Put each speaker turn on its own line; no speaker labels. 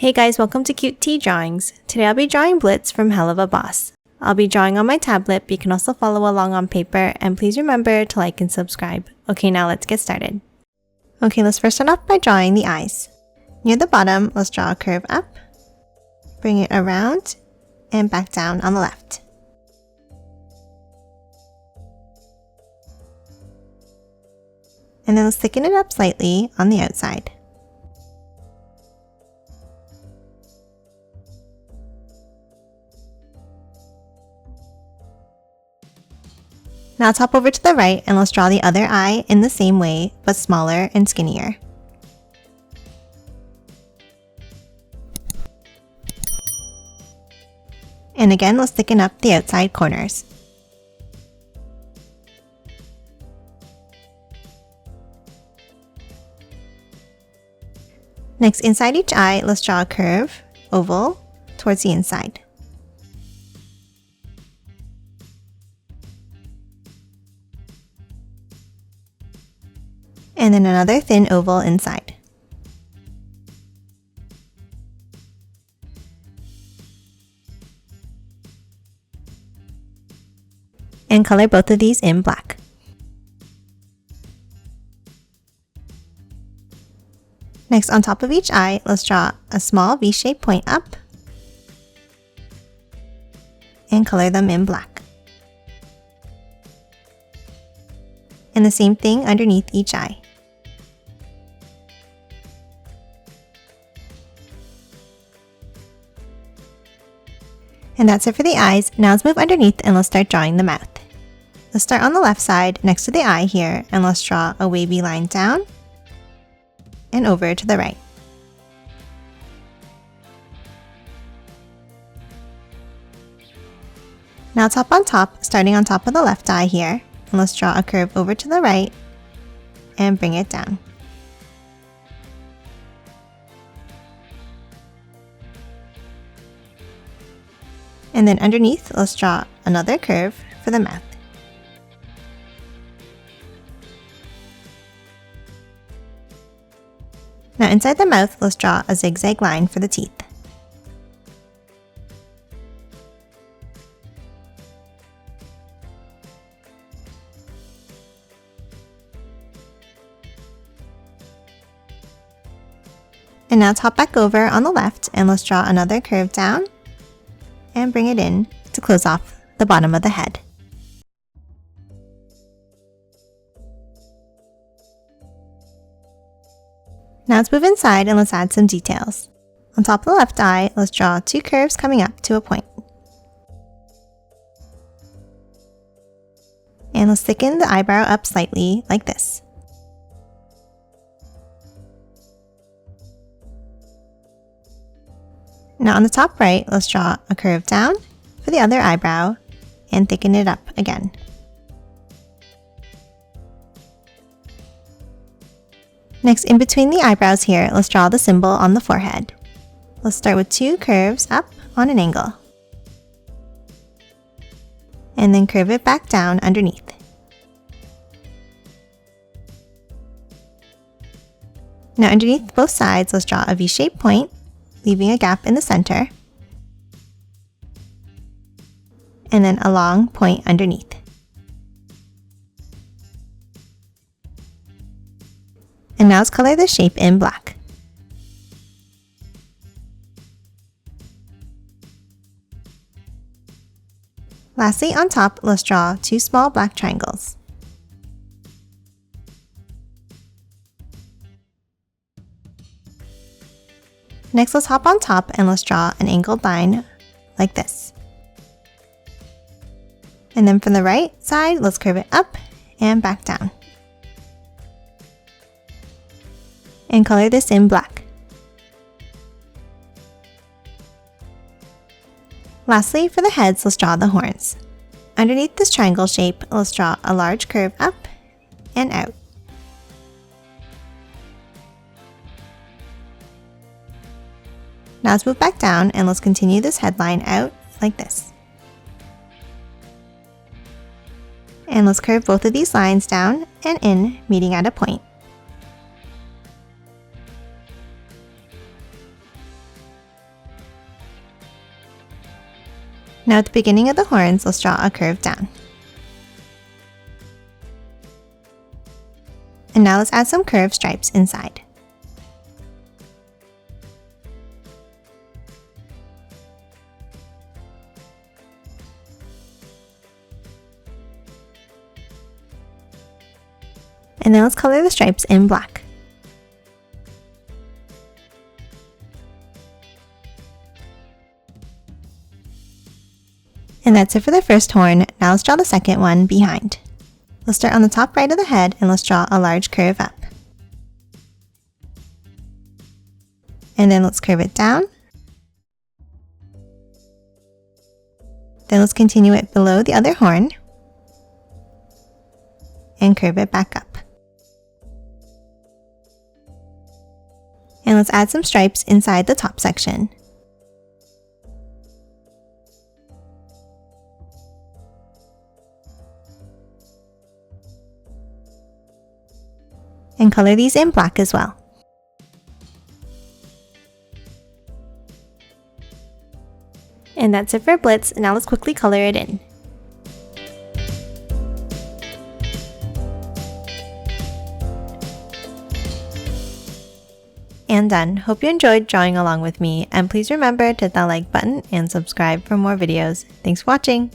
Hey guys, welcome to Cute Tea Drawings. Today I'll be drawing Blitz from Helluva Boss. I'll be drawing on my tablet, but you can also follow along on paper, and please remember to like and subscribe. Okay, now let's get started. Okay, let's first start off by drawing the eyes. Near the bottom, let's draw a curve up, bring it around, and back down on the left. And then let's thicken it up slightly on the outside. Now top over to the right and let's draw the other eye in the same way, but smaller and skinnier. And again, let's thicken up the outside corners. Next, inside each eye, let's draw a curve, oval, towards the inside. And then another thin oval inside. And color both of these in black. Next, on top of each eye, let's draw a small V-shaped point up and color them in black. And the same thing underneath each eye. And that's it for the eyes. Now let's move underneath and let's start drawing the mouth. Let's start on the left side next to the eye here, and let's draw a wavy line down and over to the right. Now top on top, starting on top of the left eye here, and let's draw a curve over to the right and bring it down. And then underneath, let's draw another curve for the mouth. Now inside the mouth, let's draw a zigzag line for the teeth. And now top back over on the left and let's draw another curve down and bring it in to close off the bottom of the head. Now let's move inside and let's add some details. On top of the left eye, let's draw two curves coming up to a point. And let's thicken the eyebrow up slightly like this. Now on the top right, let's draw a curve down for the other eyebrow and thicken it up again. Next, in between the eyebrows here, let's draw the symbol on the forehead. Let's start with two curves up on an angle. And then curve it back down underneath. Now underneath both sides, let's draw a V-shaped point, leaving a gap in the center, and then a long point underneath. And now let's color the shape in black. Lastly, on top, let's draw two small black triangles. Next, let's hop on top and let's draw an angled line like this. And then from the right side, let's curve it up and back down. And color this in black. Lastly, for the heads, let's draw the horns. Underneath this triangle shape, let's draw a large curve up and out. Now let's move back down and let's continue this headline out like this. And let's curve both of these lines down and in, meeting at a point. Now at the beginning of the horns, let's draw a curve down. And now let's add some curved stripes inside. And then let's color the stripes in black. And that's it for the first horn. Now let's draw the second one behind. Let's start on the top right of the head and let's draw a large curve up. And then let's curve it down. Then let's continue it below the other horn and curve it back up. And let's add some stripes inside the top section. And color these in black as well. And that's it for Blitz. Now let's quickly color it in. And done. Hope you enjoyed drawing along with me, and please remember to hit that like button and subscribe for more videos. Thanks for watching!